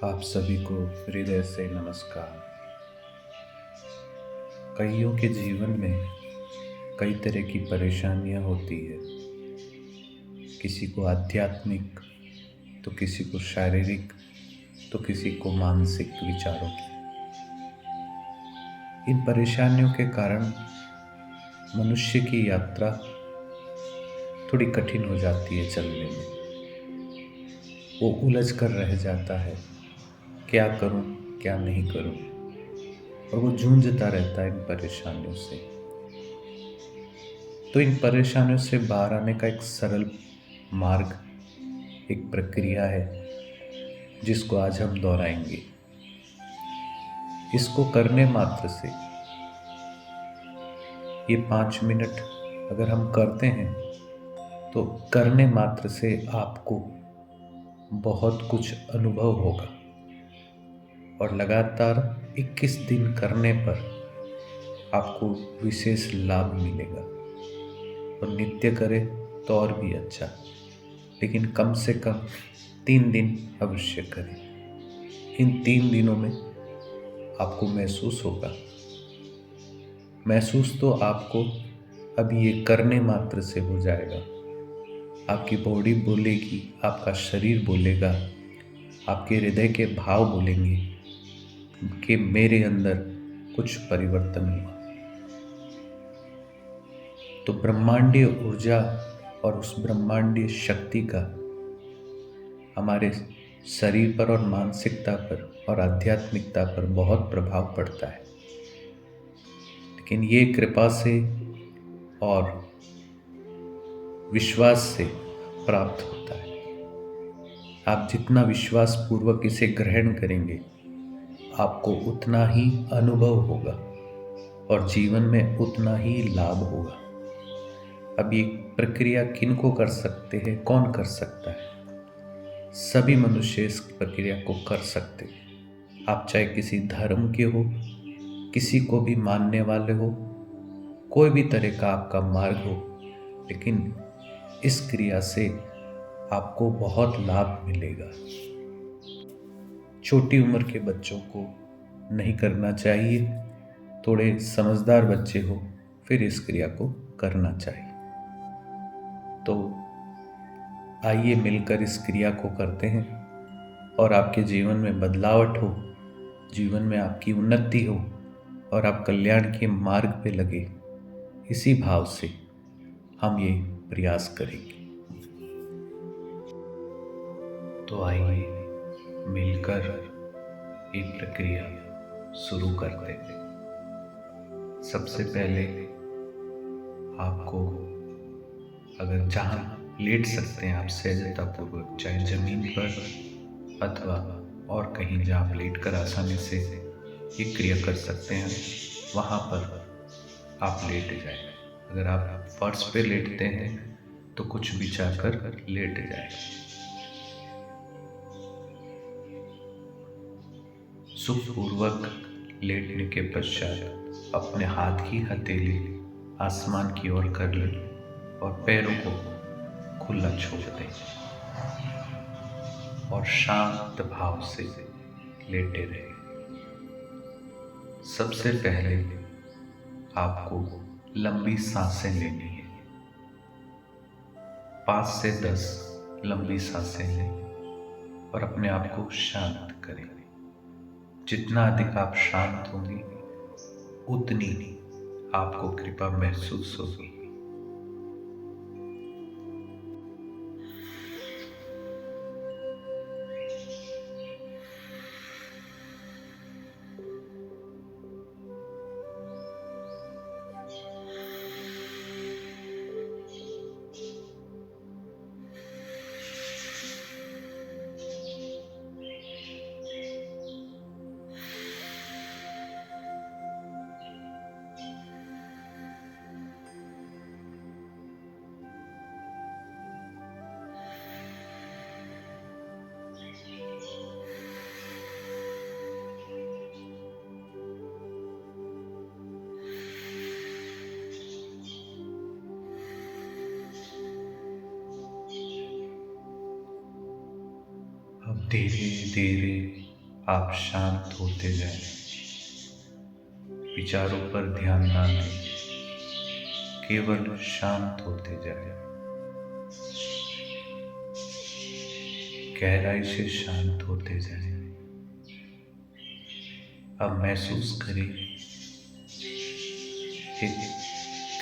आप सभी को हृदय से नमस्कार। कईयों के जीवन में कई तरह की परेशानियां होती है। किसी को आध्यात्मिक, तो किसी को शारीरिक, तो किसी को मानसिक विचारों की। इन परेशानियों के कारण मनुष्य की यात्रा थोड़ी कठिन हो जाती है चलने में। वो उलझ कर रह जाता है, क्या करूं, क्या नहीं करूं, और वो जूझता रहता है इन परेशानियों से। तो इन परेशानियों से बाहर आने का एक सरल मार्ग, एक प्रक्रिया है जिसको आज हम दोहराएंगे। इसको करने मात्र से, ये 5 मिनट अगर हम करते हैं तो करने मात्र से आपको बहुत कुछ अनुभव होगा, और लगातार 21 दिन करने पर आपको विशेष लाभ मिलेगा। और नित्य करें तो और भी अच्छा, लेकिन कम से कम 3 दिन अवश्य करें। इन 3 दिनों में आपको महसूस तो आपको अभी ये करने मात्र से हो जाएगा। आपकी बॉडी बोलेगी, आपका शरीर बोलेगा, आपके हृदय के भाव बोलेंगे कि मेरे अंदर कुछ परिवर्तन हुआ। तो ब्रह्मांडीय ऊर्जा और उस ब्रह्मांडीय शक्ति का हमारे शरीर पर और मानसिकता पर और आध्यात्मिकता पर बहुत प्रभाव पड़ता है। लेकिन ये कृपा से और विश्वास से प्राप्त होता है। आप जितना विश्वास पूर्वक इसे ग्रहण करेंगे, आपको उतना ही अनुभव होगा और जीवन में उतना ही लाभ होगा। अब ये प्रक्रिया किन को कर सकते हैं, कौन कर सकता है? सभी मनुष्य इस प्रक्रिया को कर सकते हैं। आप चाहे किसी धर्म के हो, किसी को भी मानने वाले हो, कोई भी तरह का आपका मार्ग हो, लेकिन इस क्रिया से आपको बहुत लाभ मिलेगा। छोटी उम्र के बच्चों को नहीं करना चाहिए, थोड़े समझदार बच्चे हो फिर इस क्रिया को करना चाहिए। तो आइए मिलकर इस क्रिया को करते हैं और आपके जीवन में बदलावट हो, जीवन में आपकी उन्नति हो और आप कल्याण के मार्ग पे लगे। इसी भाव से हम ये प्रयास करेंगे। तो आइए मिलकर ये प्रक्रिया शुरू करते हैं। सबसे पहले आपको, अगर जहाँ लेट सकते हैं आप सहजतापूर्वक, चाहे जमीन पर अथवा और कहीं जहाँ आप लेट कर आसानी से ये क्रिया कर सकते हैं, वहाँ पर आप लेट जाएं। अगर आप फर्श पे लेटते हैं तो कुछ बिछा कर लेट जाएं। सुखपूर्वक लेटने के पश्चात अपने हाथ की हथेली आसमान की ओर कर लें और पैरों को खुला छोड़ दें और शांत भाव से लेटे रहें। सबसे पहले आपको लंबी सांसें लेनी है। 5 से 10 लंबी सांसें लें और अपने आप को शांत करें। जितना अधिक आप शांत होंगे, उतनी आपको कृपा महसूस होगी। अब धीरे धीरे आप शांत होते जाएं, विचारों पर ध्यान ना दें, केवल शांत होते जाएं, गहराई से शांत होते जाएं। अब महसूस करें, एक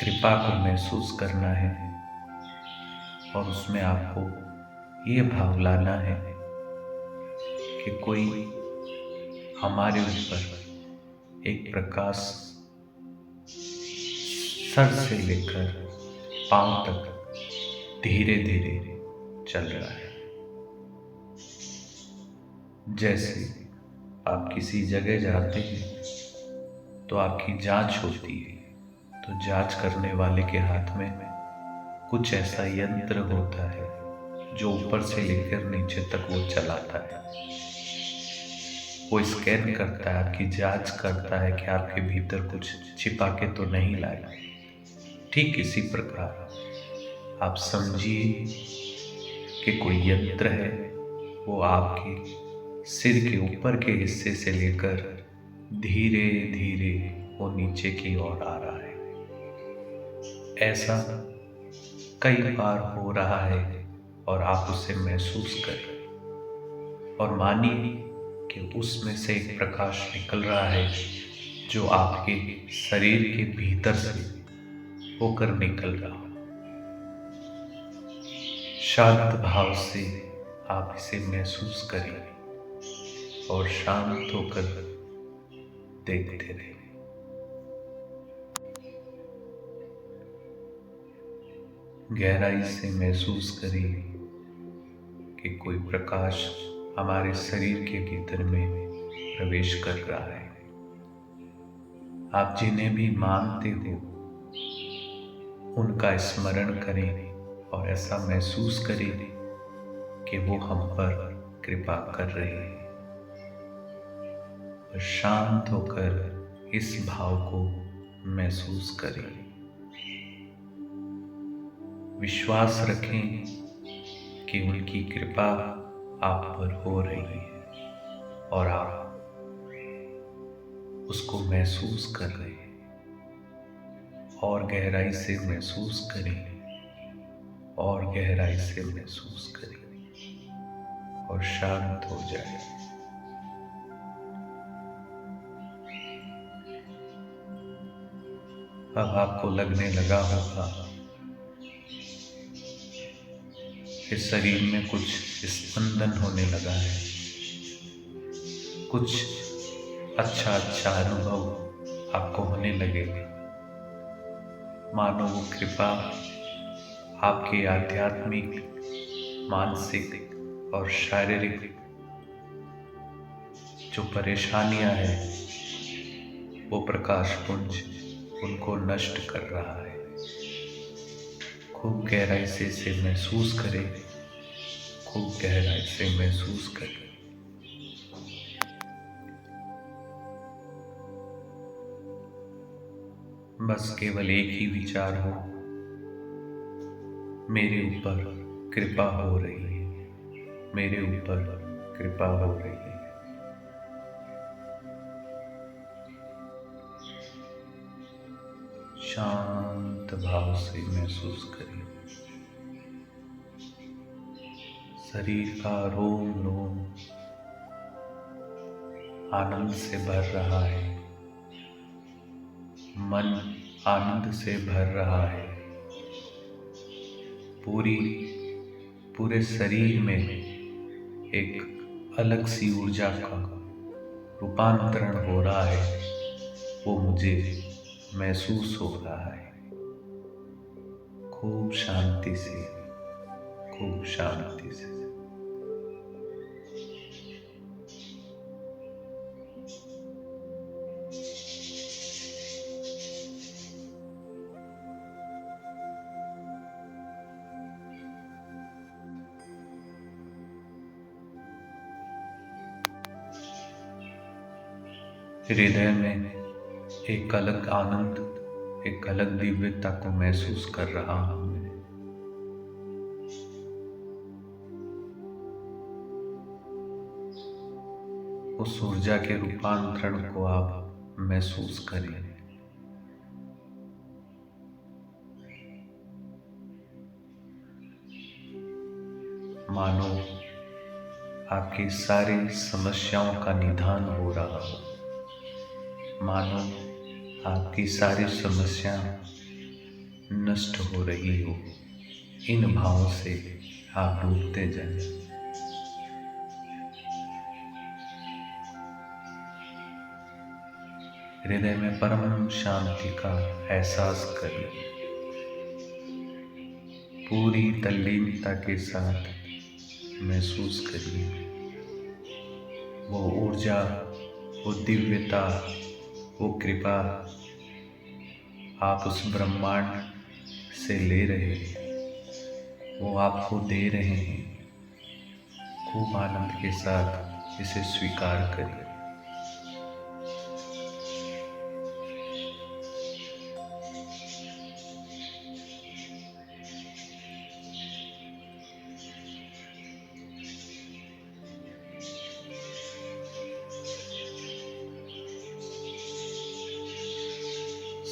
कृपा को महसूस करना है और उसमें आपको ये भाव लाना है कि कोई हमारे ऊपर एक प्रकाश सर से लेकर पांव तक धीरे धीरे चल रहा है। जैसे आप किसी जगह जाते हैं तो आपकी जांच होती है, तो जांच करने वाले के हाथ में कुछ ऐसा यंत्र होता है जो ऊपर से लेकर नीचे तक वो चलाता है। वो स्कैन करता है, आपकी जांच करता है कि आपके भीतर कुछ छिपा के तो नहीं लाया। ठीक इसी प्रकार आप समझिए कि कोई यंत्र है, वो आपके सिर के ऊपर के हिस्से से लेकर धीरे धीरे वो नीचे की ओर आ रहा है। ऐसा कई बार हो रहा है और आप उसे महसूस करें और मानिए कि उसमें से एक प्रकाश निकल रहा है जो आपके शरीर के भीतर से होकर निकल रहा हो। शांत भाव से आप इसे महसूस करें और शांत होकर देखते रहें। गहराई से महसूस करें कि कोई प्रकाश हमारे शरीर के भीतर में प्रवेश कर रहा है। आप जिन्हें भी मानते हो उनका स्मरण करें और ऐसा महसूस करें कि वो हम पर कृपा कर रहे हैं। और शांत होकर इस भाव को महसूस करें। विश्वास रखें कि उनकी कृपा आप पर हो रही है और आप उसको महसूस कर रहे हैं। और गहराई से महसूस करें और गहराई से महसूस करें और शांत हो जाए। अब आपको लगने लगा होगा कि शरीर में कुछ स्पंदन होने लगा है, कुछ अच्छा अच्छा अनुभव आपको होने लगेगा। मानो वो कृपा आपके आध्यात्मिक, मानसिक और शारीरिक जो परेशानियां हैं वो प्रकाश पुंज उनको नष्ट कर रहा है। खूब गहराई से इसे महसूस करें, खूब गहराई से महसूस करें। बस केवल एक ही विचार हो, मेरे ऊपर कृपा हो रही है, मेरे ऊपर कृपा हो रही है। शांत भाव से महसूस करें। शरीर का रोम रोम आनंद से भर रहा है, मन आनंद से भर रहा है। पूरे शरीर में एक अलग सी ऊर्जा का रूपांतरण हो रहा है, वो मुझे महसूस हो रहा है। खूब शांति से, खूब शांति से। हृदय में एक अलग आनंद, एक अलग दिव्यता को महसूस कर रहा हूं मैं। उस ऊर्जा के रूपांतरण को आप महसूस करें। मानो आपकी सारी समस्याओं का निदान हो रहा हो। मानो आपकी सारी समस्या नष्ट हो रही हो। इन भावों से आप डूबते जाएं। हृदय में परम शांति का एहसास करें। पूरी तल्लीनता के साथ महसूस करिए वो ऊर्जा, वो दिव्यता, वो कृपा आप उस ब्रह्मांड से ले रहे हैं, वो आपको दे रहे हैं। खूब आनंद के साथ इसे स्वीकार करिए।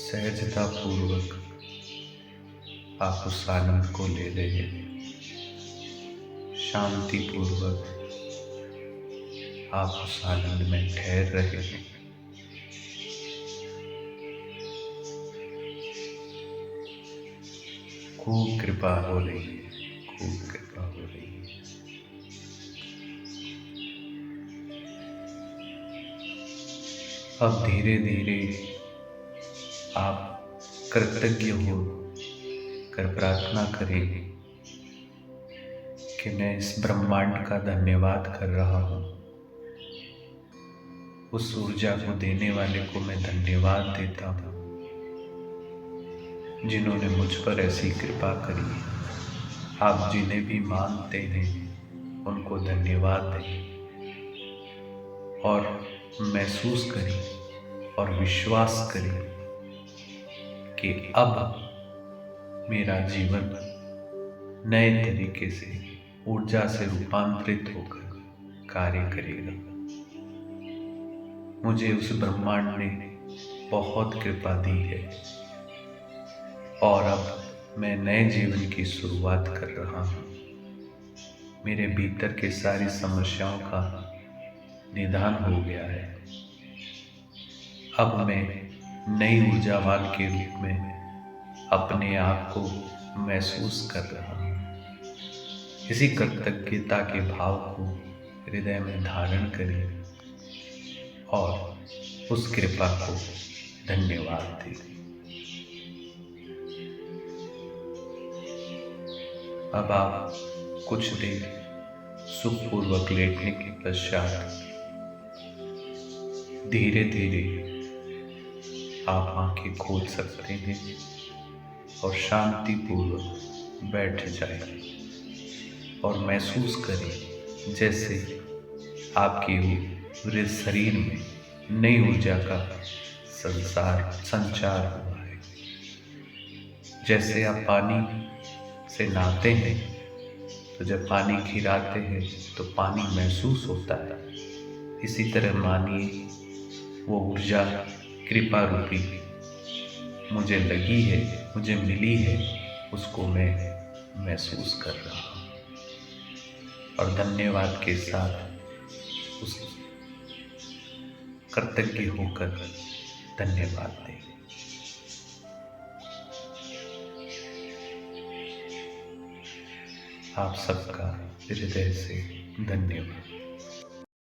सहजता पूर्वक आप उस आनंद को ले रहे हैं। शांति पूर्वक आप उस आनंद में ठहर रहे हैं। खूब कृपा हो रही है, खूब कृपा हो रही है। अब धीरे धीरे आप कृतज्ञ हो कर प्रार्थना करें कि मैं इस ब्रह्मांड का धन्यवाद कर रहा हूँ। उस ऊर्जा को देने वाले को मैं धन्यवाद देता हूँ जिन्होंने मुझ पर ऐसी कृपा करी। आप जिन्हें भी मानते हैं उनको धन्यवाद दें और महसूस करें और विश्वास करें कि अब मेरा जीवन नए तरीके से ऊर्जा से रूपांतरित होकर कार्य करेगा। मुझे उस ब्रह्मांड ने बहुत कृपा दी है और अब मैं नए जीवन की शुरुआत कर रहा हूँ। मेरे भीतर के सारी समस्याओं का निदान हो गया है। अब मैं नई ऊर्जावान के रूप में अपने आप को महसूस कर रहा हूँ। इसी कृतज्ञता के भाव को हृदय में धारण करें और उस कृपा को धन्यवाद दें। अब आप कुछ देर सुखपूर्वक लेटने के पश्चात धीरे धीरे आप आंखें खोल सकते हैं और शांतिपूर्वक बैठ जाएं और महसूस करें जैसे आपके पूरे शरीर में नई ऊर्जा का संचार हुआ है। जैसे आप पानी से नहाते हैं तो जब पानी गिराते हैं तो पानी महसूस होता है। इसी तरह मानिए वो ऊर्जा कृपा रूपी मुझे लगी है, मुझे मिली है, उसको मैं महसूस कर रहा हूँ और धन्यवाद के साथ उस कृतज्ञ होकर धन्यवाद दें। आप सबका हृदय से धन्यवाद।